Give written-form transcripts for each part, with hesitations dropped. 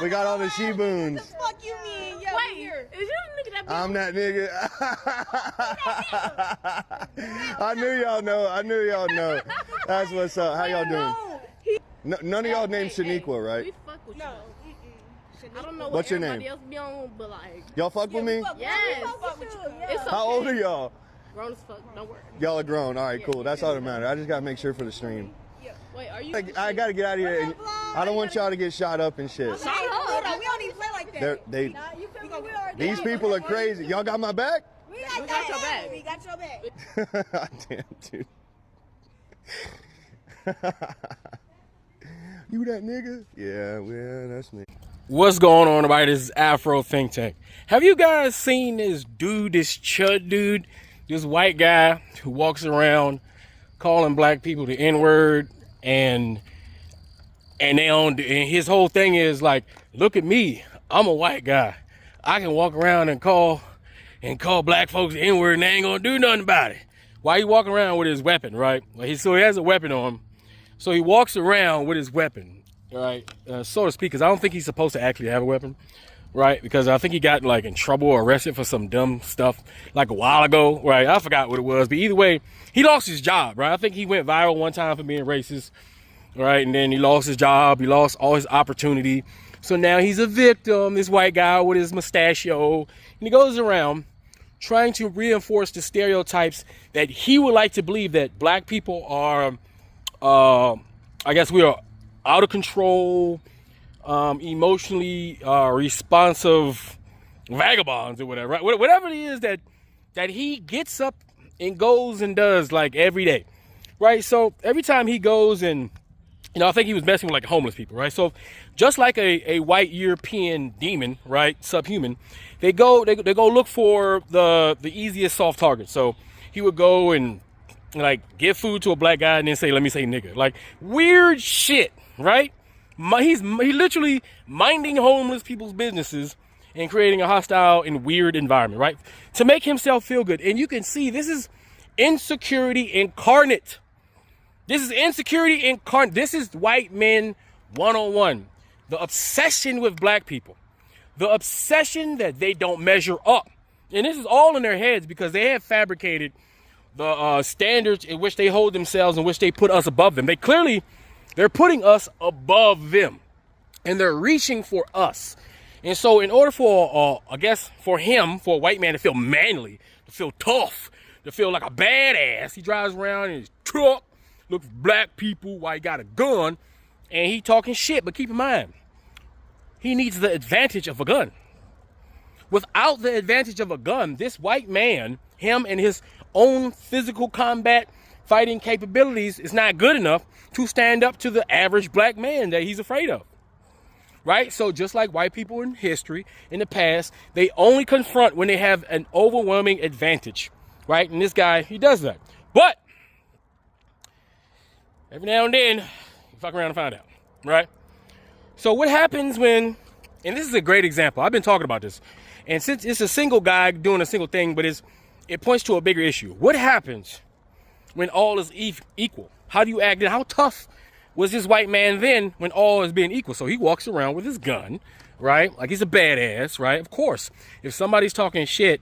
We got all the she-boons. What the fuck you mean? Yeah, wait, is you the nigga that I'm that nigga. I knew y'all know. I knew y'all know. That's what's up. How y'all doing? None of y'all named Shaniqua, right? We fuck with you. No. I don't know What's what your everybody name? else be on, but like, Y'all fuck with me? yes. It's okay. How old are y'all? Grown as fuck, don't worry. Y'all are grown. All right, cool. That's all that matters. I just gotta make sure for the stream. Wait, are you? I gotta get out of here. And I don't want y'all to get shot up and shit. Hold on, we don't even play like that. These people are crazy. Y'all got my back? We got your back. We got your back. Damn, dude. You that nigga? Yeah, that's me. What's going on, everybody? This is Afro Think Tank. Have you guys seen this dude, this chud dude, this white guy who walks around calling black people the N-word, and his whole thing is like, look at me, I'm a white guy. I can walk around and call black folks the N-word and they ain't gonna do nothing about it. Why he walking around with his weapon, right? So he has a weapon on him. So he walks around with his weapon, right? So to speak, because I don't think he's supposed to actually have a weapon, right? Because I think he got like in trouble or arrested for some dumb stuff like a while ago, right? I forgot what it was, but either way, he lost his job, right? I think he went viral one time for being racist, right? And then he lost his job, he lost all his opportunity. So now he's a victim, this white guy with his mustachio, and he goes around trying to reinforce the stereotypes that he would like to believe that black people are, I guess we are out of control, emotionally responsive vagabonds or whatever, right? Whatever it is that he gets up and goes and does like every day, right? So every time he goes and, I think he was messing with like homeless people, right? So just like a white European demon, right, subhuman, they go look for the easiest soft target. So he would go and like give food to a black guy and then say, let me say nigga, like weird shit, right? He literally minding homeless people's businesses and creating a hostile and weird environment, right? To make himself feel good. And you can see this is insecurity incarnate. This is insecurity incarnate. This is white men 101. The obsession with black people. The obsession that they don't measure up. And this is all in their heads because they have fabricated the standards in which they hold themselves, in which they put us above them. They're putting us above them. And they're reaching for us. And so in order for, I guess, for a white man to feel manly, to feel tough, to feel like a badass, he drives around in his truck, looks for black people while he got a gun, and he talking shit. But keep in mind, he needs the advantage of a gun. Without the advantage of a gun, this white man, him and his own physical combat fighting capabilities is not good enough to stand up to the average black man that he's afraid of. Right? So just like white people in history, in the past, they only confront when they have an overwhelming advantage. Right? And this guy, he does that. But every now and then, you fuck around and find out. Right? So what happens when, and this is a great example. I've been talking about this. And since it's a single guy doing a single thing, but it points to a bigger issue. What happens when all is equal? How do you act? And how tough was this white man then when all is being equal? So he walks around with his gun, right? Like he's a badass, right? Of course, if somebody's talking shit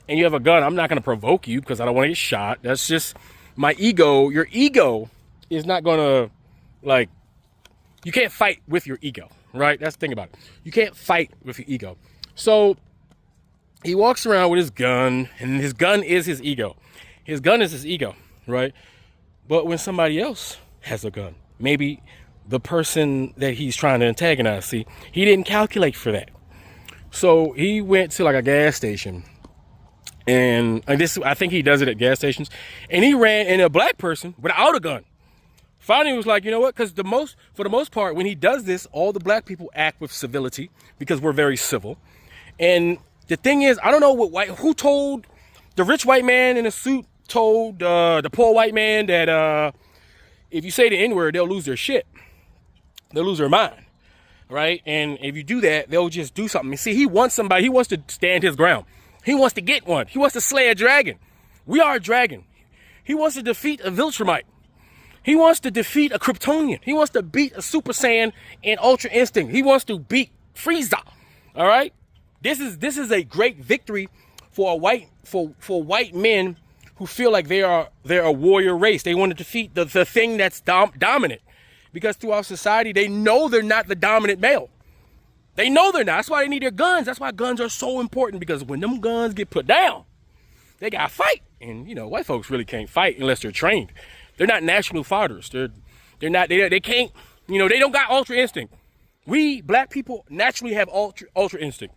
and you have a gun, I'm not going to provoke you because I don't want to get shot. That's just my ego. Your ego is not going to, like, you can't fight with your ego, right? That's the thing about it. You can't fight with your ego. So he walks around with his gun, and his gun is his ego. His gun is his ego, right? But when somebody else has a gun, maybe the person that he's trying to antagonize, see, he didn't calculate for that. So he went to like a gas station, and I think he does it at gas stations, and he ran in a black person without a gun. Finally, he was like, you know what? Because for the most part, when he does this, all the black people act with civility because we're very civil. And the thing is, I don't know who told the rich white man in a suit told the poor white man that if you say the N-word, they'll lose their shit. They'll lose their mind, right? And if you do that, they'll just do something. See, he wants to stand his ground. He wants to get one. He wants to slay a dragon. We are a dragon. He wants to defeat a Viltrumite. He wants to defeat a Kryptonian. He wants to beat a Super Saiyan in Ultra Instinct. He wants to beat Frieza. All right? This is a great victory for white men who feel like they're a warrior race. They want to defeat the thing that's dominant. Because throughout society, they know they're not the dominant male. They know they're not. That's why they need their guns. That's why guns are so important, because when them guns get put down, they gotta fight. And you know, white folks really can't fight unless they're trained. They're not natural fighters. They're not. They can't. You know, they don't got Ultra Instinct. We black people naturally have ultra instinct.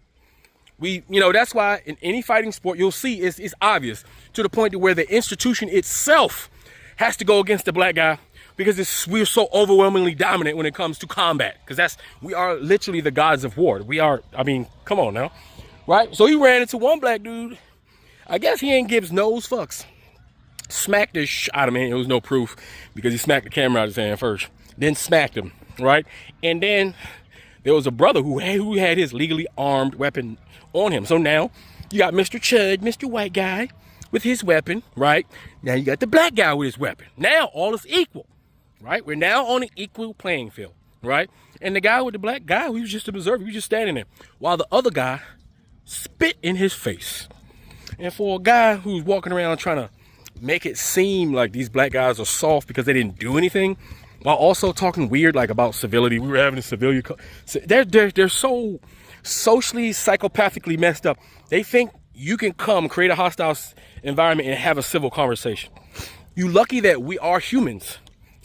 You know, that's why in any fighting sport you'll see it's obvious, to the point to where the institution itself has to go against the black guy, because we're so overwhelmingly dominant when it comes to combat. Because we are literally the gods of war. We are. I mean, come on now, right? So he ran into one black dude. I guess he ain't gives nose fucks. Smacked the shit out of him. There was no proof, because he smacked the camera out of his hand first, then smacked him, right? And then there was a brother who had his legally armed weapon on him. So now you got Mr. Chud, Mr. White Guy, with his weapon, right? Now you got the black guy with his weapon. Now all is equal, right? We're now on an equal playing field, right? And the guy with the black guy, he was just an observer. He was just standing there, while the other guy spit in his face. And for a guy who's walking around trying to make it seem like these black guys are soft because they didn't do anything, while also talking weird like about civility, we were having a civilian. They're so socially, psychopathically messed up. They think you can create a hostile environment and have a civil conversation. You lucky that we are humans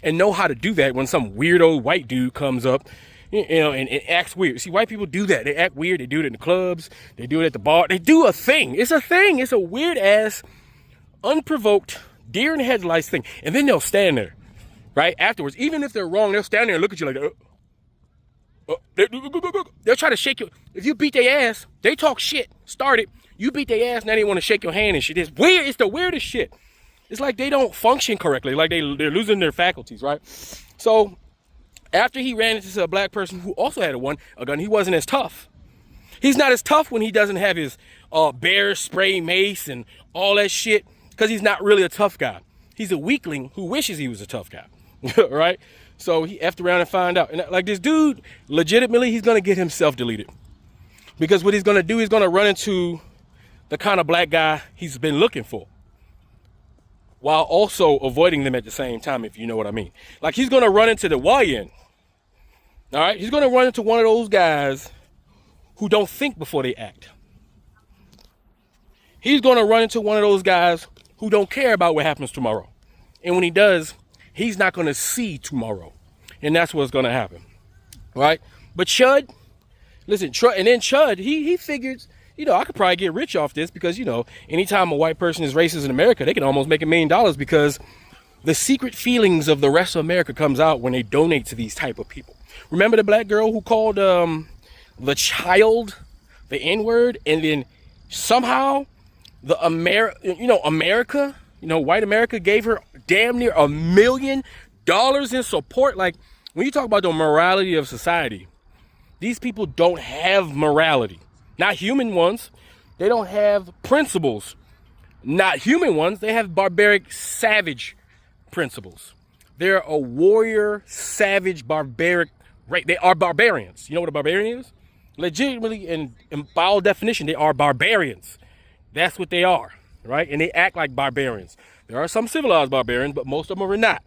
and know how to do that when some weirdo white dude comes up, you know, and acts weird. See, white people do that. They act weird. They do it in the clubs. They do it at the bar. They do a thing. It's a thing. It's a weird ass, unprovoked, deer in the headlights thing. And then they'll stand there, right? Afterwards, even if they're wrong, they'll stand there and look at you like, they'll try to shake you. If you beat their ass, they talk shit, started. You beat their ass, now they want to shake your hand and shit. It's weird. It's the weirdest shit. It's like they don't function correctly. Like they're losing their faculties, right? So after he ran into a black person who also had a gun, he wasn't as tough. He's not as tough when he doesn't have his bear spray mace and all that shit, because he's not really a tough guy. He's a weakling who wishes he was a tough guy, right? So he effed around and found out. And like this dude, legitimately, he's going to get himself deleted. Because what he's going to do, he's going to run into the kind of black guy he's been looking for, while also avoiding them at the same time, if you know what I mean. Like he's going to run into the YN. All right? He's going to run into one of those guys who don't think before they act. He's going to run into one of those guys who don't care about what happens tomorrow. And when he does, he's not going to see tomorrow. And that's what's going to happen. Right? But Chud, listen, and then Chud, he figures, you know, I could probably get rich off this, because, you know, anytime a white person is racist in America, they can almost make $1 million, because the secret feelings of the rest of America comes out when they donate to these type of people. Remember the black girl who called the child the N-word, and then somehow America, white America gave her damn near $1 million in support. Like, when you talk about the morality of society, these people don't have morality. Not human ones. They don't have principles. Not human ones. They have barbaric, savage principles. They're a warrior, savage, barbaric, right? They are barbarians. You know what a barbarian is? Legitimately, and by all definition, they are barbarians. That's what they are, right? And they act like barbarians. There are some civilized barbarians, but most of them are not.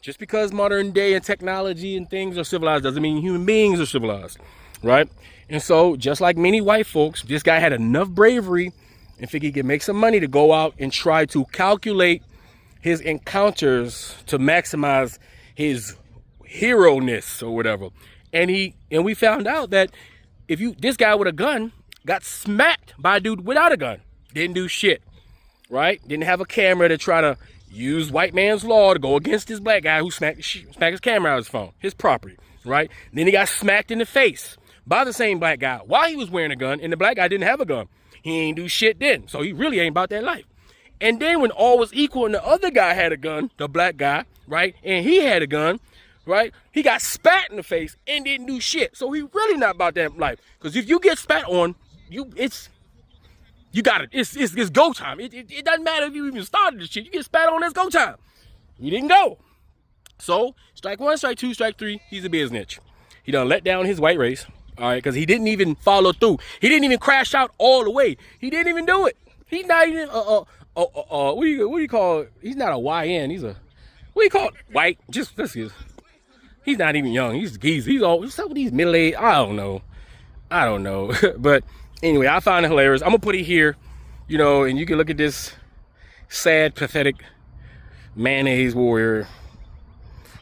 Just because modern day and technology and things are civilized doesn't mean human beings are civilized, right? And so, just like many white folks, this guy had enough bravery and figured he could make some money to go out and try to calculate his encounters to maximize his hero-ness or whatever. And we found out that this guy with a gun got smacked by a dude without a gun. Didn't do shit, right? Didn't have a camera to try to use white man's law to go against this black guy who smacked his camera out of his phone, his property, right? And then he got smacked in the face by the same black guy while he was wearing a gun, and the black guy didn't have a gun. He ain't do shit then, so he really ain't about that life. And then when all was equal and the other guy had a gun, the black guy, right, and he had a gun, right, he got spat in the face and didn't do shit. So he really not about that life. Because if you get spat on, it's go time. It doesn't matter if you even started the shit. You get spat on, it's go time. You didn't go. So, strike one, strike two, strike three, he's a biznitch. He done let down his white race, all right, because he didn't even follow through. He didn't even crash out all the way. He didn't even do it. He's not even, what do you call it? He's not a YN. He's a, what do you call it? White. Just, this is, he's not even young. He's old. Some of these middle-aged, I don't know. But anyway, I find it hilarious. I'm going to put it here, you know, and you can look at this sad, pathetic mayonnaise warrior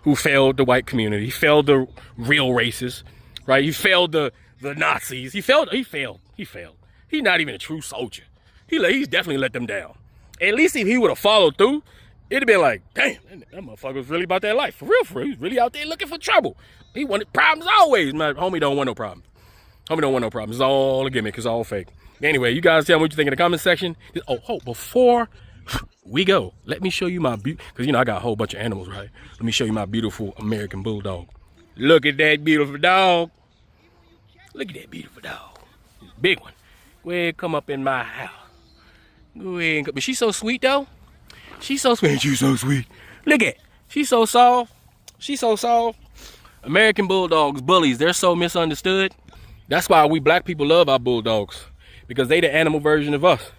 who failed the white community. He failed the real racists, right? He failed the Nazis. He failed. He's not even a true soldier. He's definitely let them down. At least if he would have followed through, it'd have been like, damn, that motherfucker was really about that life. For real. He was really out there looking for trouble. He wanted problems always. My homie don't want no problems. It's all a gimmick. It's all fake. Anyway, you guys tell me what you think in the comment section. Oh, before we go, let me show you my because you know I got a whole bunch of animals, right? Let me show you my beautiful American Bulldog. Look at that beautiful dog. Big one. Go ahead, come up in my house. Go ahead, but she's so sweet though. She's so sweet. Look at, she's so soft. American Bulldogs, bullies, they're so misunderstood. That's why we black people love our bulldogs, because they the animal version of us.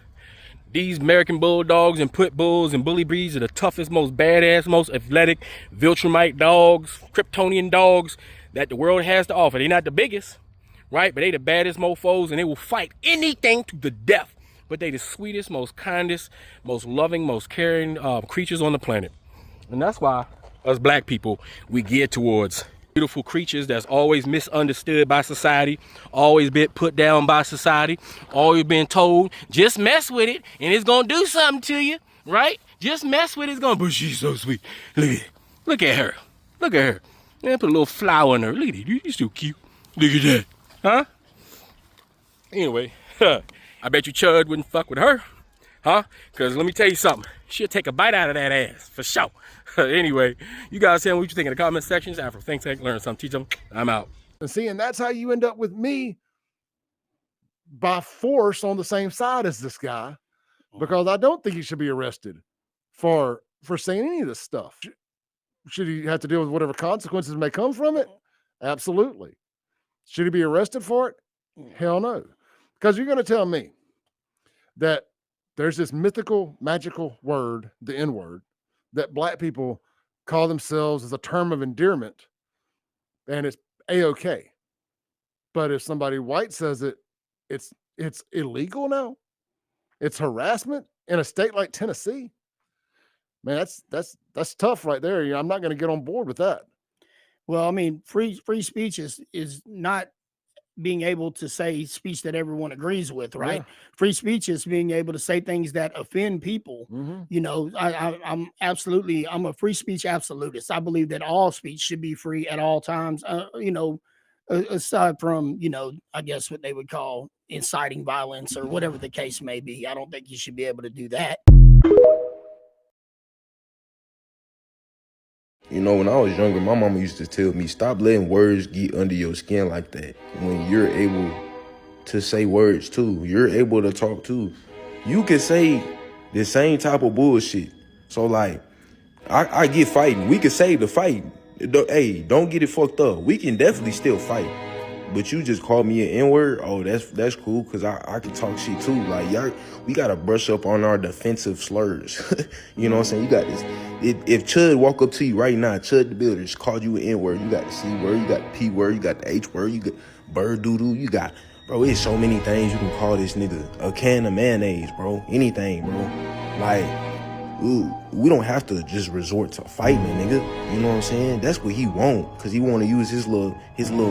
These American Bulldogs and Pit Bulls and bully breeds are the toughest, most badass, most athletic Viltrumite dogs, Kryptonian dogs that the world has to offer. They're not the biggest, right? But they the baddest mofos, and they will fight anything to the death. But they the sweetest, most kindest, most loving, most caring creatures on the planet. And that's why us black people, we gear towards beautiful creatures that's always misunderstood by society, always been put down by society, always been told, just mess with it and it's gonna do something to you, right? Just mess with it, it's gonna, but she's so sweet. Look at her. Yeah, put a little flower in her. Look at it, you're so cute. Look at that, huh? Anyway, I bet you Chud wouldn't fuck with her, huh? Because let me tell you something, she'll take a bite out of that ass, for sure. Anyway, you guys tell me what you think in the comment sections. Afro think tank, learn something, teach them. I'm out. And see, and that's how you end up with me by force on the same side as this guy, because I don't think he should be arrested for saying any of this stuff. Should he have to deal with whatever consequences may come from it? Absolutely. Should he be arrested for it? Hell no. Because you're going to tell me that there's this mythical, magical word, the N-word, that black people call themselves as a term of endearment, and it's A-okay. But if somebody white says it, it's illegal now. It's harassment in a state like Tennessee. Man, that's tough right there. I'm not going to get on board with that. Well, I mean, free speech is not being able to say speech that everyone agrees with, right? Yeah. Free speech is being able to say things that offend people. Mm-hmm. You know, I'm a free speech absolutist. I believe that all speech should be free at all times. You know, aside from, you know, I guess what they would call inciting violence or whatever the case may be. I don't think you should be able to do that. You know, when I was younger, my mama used to tell me, stop letting words get under your skin like that. When you're able to say words too, you're able to talk too. You can say the same type of bullshit. So like, I get fighting. We can say the fight. Hey, don't get it fucked up. We can definitely still fight. But you just called me an N-word. Oh, that's cool, because I can talk shit too. Like, y'all, we got to brush up on our defensive slurs. You know what I'm saying? You got this. If Chud walk up to you right now, Chud the Builder just called you an N-word. You got the C word, you got the P word, you got the H word, you got bird doodle, you got, bro, it's so many things you can call this nigga. A can of mayonnaise, bro. Anything, bro. Like, ooh, we don't have to just resort to fighting a nigga. You know what I'm saying? That's what he want, because he want to use his little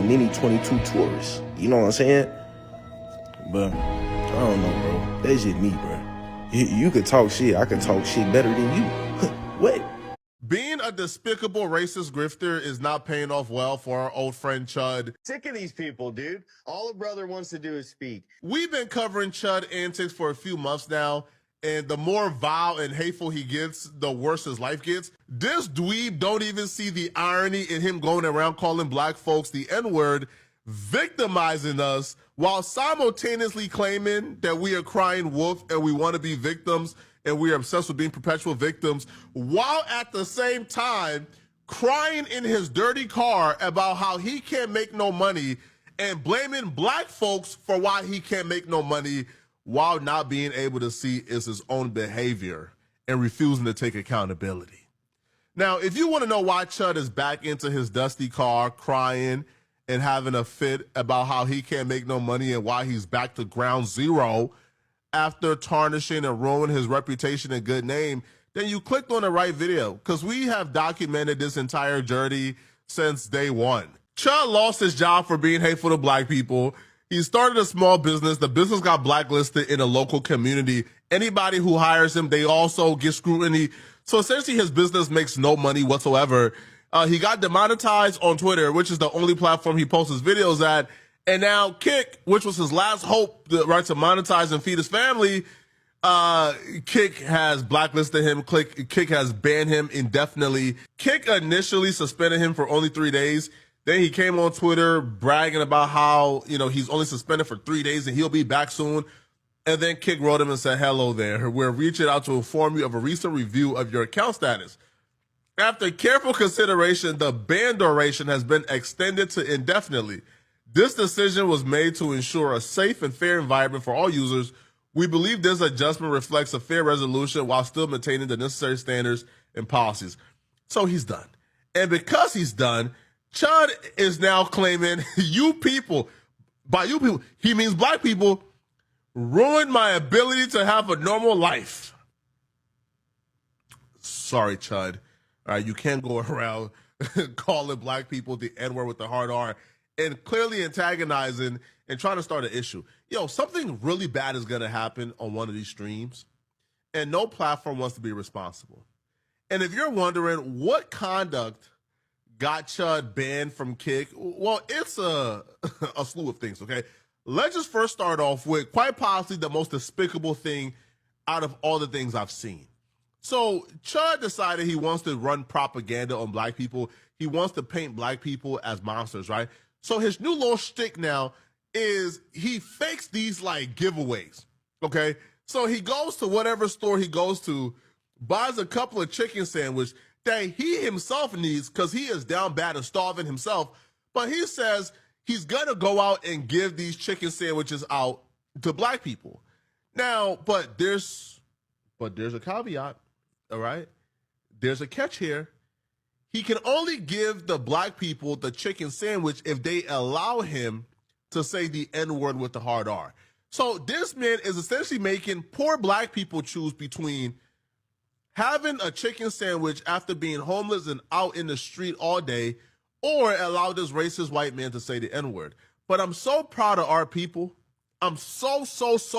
mini 22 Taurus. You know what I'm saying? But I don't know, bro. That's just me, bro. You could talk shit. I could talk shit better than you. What? Being a despicable racist grifter is not paying off well for our old friend Chud. Sick of these people, dude. All a brother wants to do is speak. We've been covering Chud antics for a few months now, and the more vile and hateful he gets, the worse his life gets. This dweeb don't even see the irony in him going around calling black folks the N-word, victimizing us, while simultaneously claiming that we are crying wolf and we want to be victims and we are obsessed with being perpetual victims, while at the same time crying in his dirty car about how he can't make no money and blaming black folks for why he can't make no money while not being able to see is his own behavior and refusing to take accountability. Now, if you want to know why Chud is back into his dusty car crying and having a fit about how he can't make no money and why he's back to ground zero after tarnishing and ruining his reputation and good name, then you clicked on the right video, because we have documented this entire journey since day one. Chud lost his job for being hateful to black people. He started a small business. The business got blacklisted in a local community. Anybody who hires him, they also get scrutiny. So essentially his business makes no money whatsoever. He got demonetized on Twitter, which is the only platform he posts his videos at. And now Kick, which was his last hope to monetize and feed his family, Kick has blacklisted him. Kick has banned him indefinitely. Kick initially suspended him for only 3 days. Then he came on Twitter bragging about how, he's only suspended for 3 days and he'll be back soon. And then Kick wrote him and said, "Hello there. We're reaching out to inform you of a recent review of your account status. After careful consideration, the ban duration has been extended to indefinitely. This decision was made to ensure a safe and fair environment for all users. We believe this adjustment reflects a fair resolution while still maintaining the necessary standards and policies." So he's done. And because he's done, Chud is now claiming you people, by you people, he means black people, ruined my ability to have a normal life. Sorry, Chud. All right, you can't go around calling black people the N-word with the hard R and clearly antagonizing and trying to start an issue. Something really bad is going to happen on one of these streams, and no platform wants to be responsible. And if you're wondering what conduct got Chud banned from Kick, well, it's a slew of things, okay? Let's just first start off with quite possibly the most despicable thing out of all the things I've seen. So Chud decided he wants to run propaganda on black people. He wants to paint black people as monsters, right? So his new little shtick now is he fakes these like giveaways, okay? So he goes to whatever store he goes to, buys a couple of chicken sandwiches that he himself needs because he is down bad and starving himself. But he says he's going to go out and give these chicken sandwiches out to black people. Now, but there's a caveat, all right? There's a catch here. He can only give the black people the chicken sandwich if they allow him to say the N-word with the hard R. So this man is essentially making poor black people choose between having a chicken sandwich after being homeless and out in the street all day, or allow this racist white man to say the N-word. But I'm so proud of our people. I'm so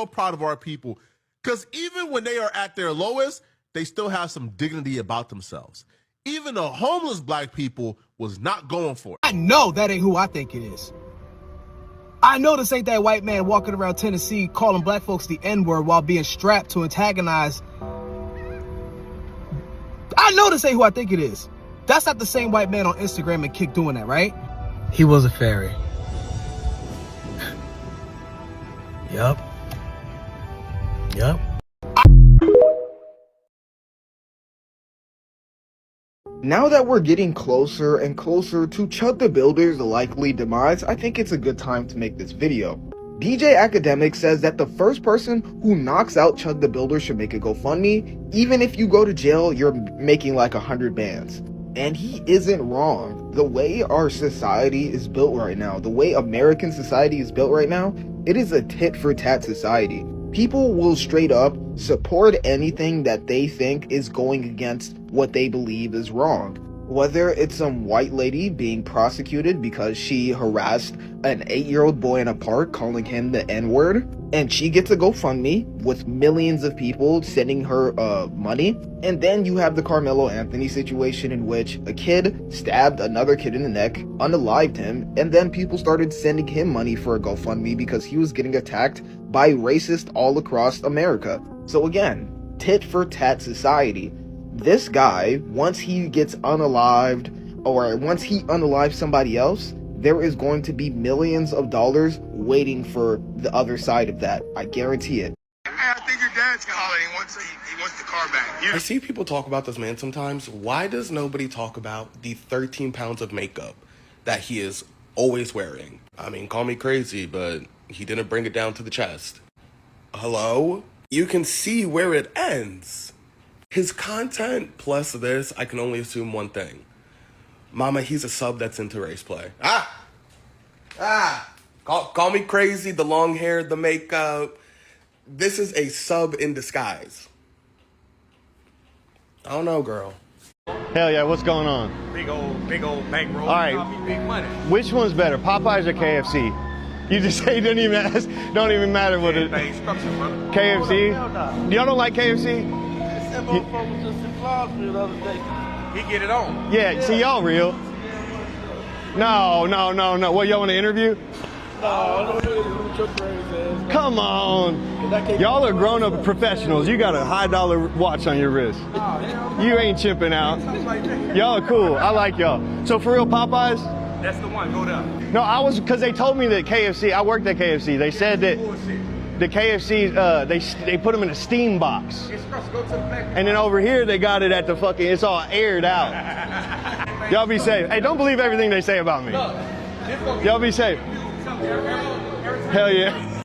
proud of our people. Because even when they are at their lowest, they still have some dignity about themselves. Even the homeless black people was not going for it. I know that ain't who I think it is. I know this ain't that white man walking around Tennessee calling black folks the N-word while being strapped to antagonize. I know this ain't who I think it is. That's not the same white man on Instagram and Kick doing that, right? He was a fairy. Yup. Now that we're getting closer and closer to Chud the Builder's likely demise, I think it's a good time to make this video. DJ Academic says that the first person who knocks out Chud the Builder should make a GoFundMe. Even if you go to jail, you're making like 100 bands. And he isn't wrong. The way our society is built right now, the way American society is built right now, it is a tit-for-tat society. People will straight up support anything that they think is going against what they believe is wrong. Whether it's some white lady being prosecuted because she harassed an 8-year-old boy in a park calling him the N-word, and she gets a GoFundMe with millions of people sending her money. And then you have the Carmelo Anthony situation in which a kid stabbed another kid in the neck, unalived him, and then people started sending him money for a GoFundMe because he was getting attacked by racists all across America. So again, tit for tat society. This guy, once he gets unalived, or once he unalives somebody else, there is going to be millions of dollars waiting for the other side of that. I guarantee it. I think your dad's calling. He wants the car back. I see people talk about this man sometimes. Why does nobody talk about the 13 pounds of makeup that he is always wearing? I mean, call me crazy, but he didn't bring it down to the chest. Hello? You can see where it ends. His content plus this, I can only assume one thing. Mama, he's a sub that's into race play. Call me crazy, the long hair, the makeup. This is a sub in disguise. I don't know, girl. Hell yeah, what's going on? Big old bankroll. All right. Big money. Which one's better, Popeyes or KFC? You just say it don't even ask, don't even matter what it is. KFC? Y'all don't like KFC? He get it on. Yeah, see y'all real. No. What, y'all want to interview? No, your crazy ass. Come on. Y'all are grown-up professionals. You got a high dollar watch on your wrist. You ain't chimping out. Y'all are cool. I like y'all. So for real, Popeyes? That's the one. Go down. No, because they told me that KFC, I worked at KFC. They said that the KFC, they put them in a steam box. And then over here, they got it at the fucking, it's all aired out. Y'all be safe. Hey, don't believe everything they say about me. Y'all be safe. Hell yeah.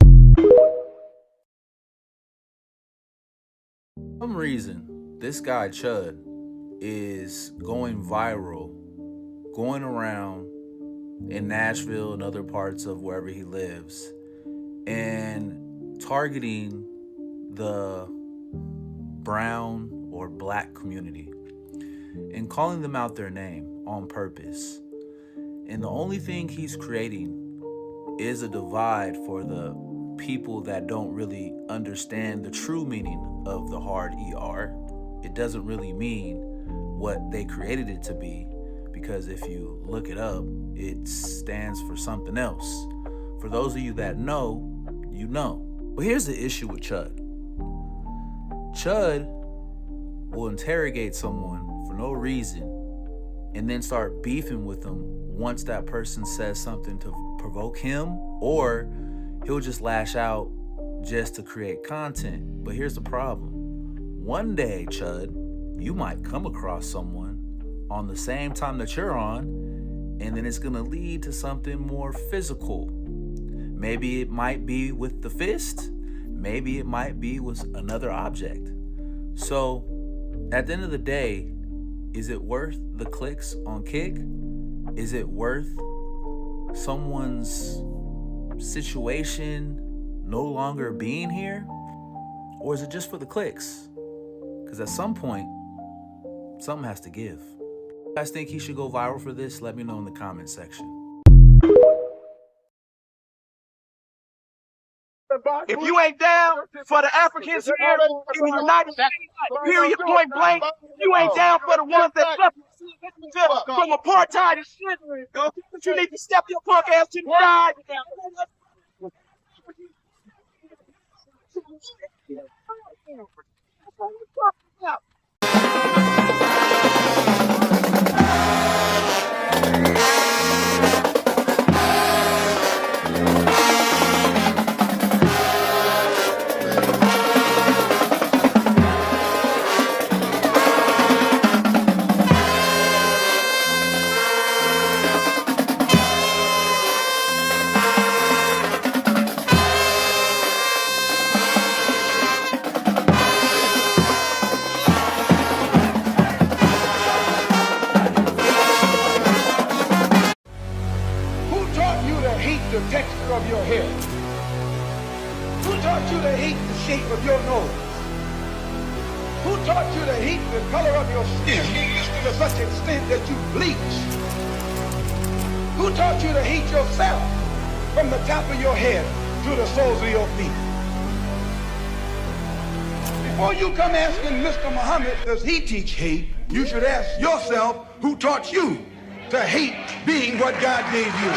For some reason, this guy Chud is going viral, going around in Nashville and other parts of wherever he lives, and targeting the brown or black community and calling them out their name on purpose. And the only thing he's creating is a divide for the people that don't really understand the true meaning of the hard ER. It doesn't really mean what they created it to be, because if you look it up, it stands for something else. For those of you that know, you know. But here's the issue with Chud. Chud will interrogate someone for no reason and then start beefing with them once that person says something to provoke him, or he'll just lash out just to create content. But here's the problem. One day, Chud, you might come across someone on the same time that you're on, and then it's gonna lead to something more physical. Maybe it might be with the fist, maybe it might be with another object. So, at the end of the day, is it worth the clicks on Kick? Is it worth someone's situation no longer being here? Or is it just for the clicks? Because at some point, something has to give. You guys think he should go viral for this? Let me know in the comment section. If you ain't down for the Africans here in the United States, period, point blank, you ain't down for the ones that suffer from apartheid and shit, you need to step your punk ass to the side. The texture of your hair? Who taught you to hate the shape of your nose? Who taught you to hate the color of your skin to such an extent that you bleach? Who taught you to hate yourself from the top of your head to the soles of your feet? Before you come asking Mr. Muhammad, does he teach hate, you should ask yourself, who taught you to hate being what God gave you?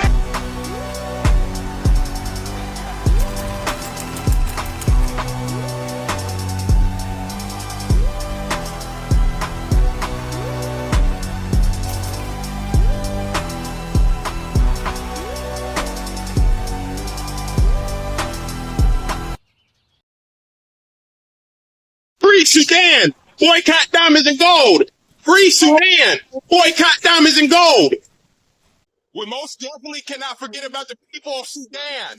Sudan. Boycott diamonds and gold. Free Sudan. Boycott diamonds and gold. We most definitely cannot forget about the people of Sudan.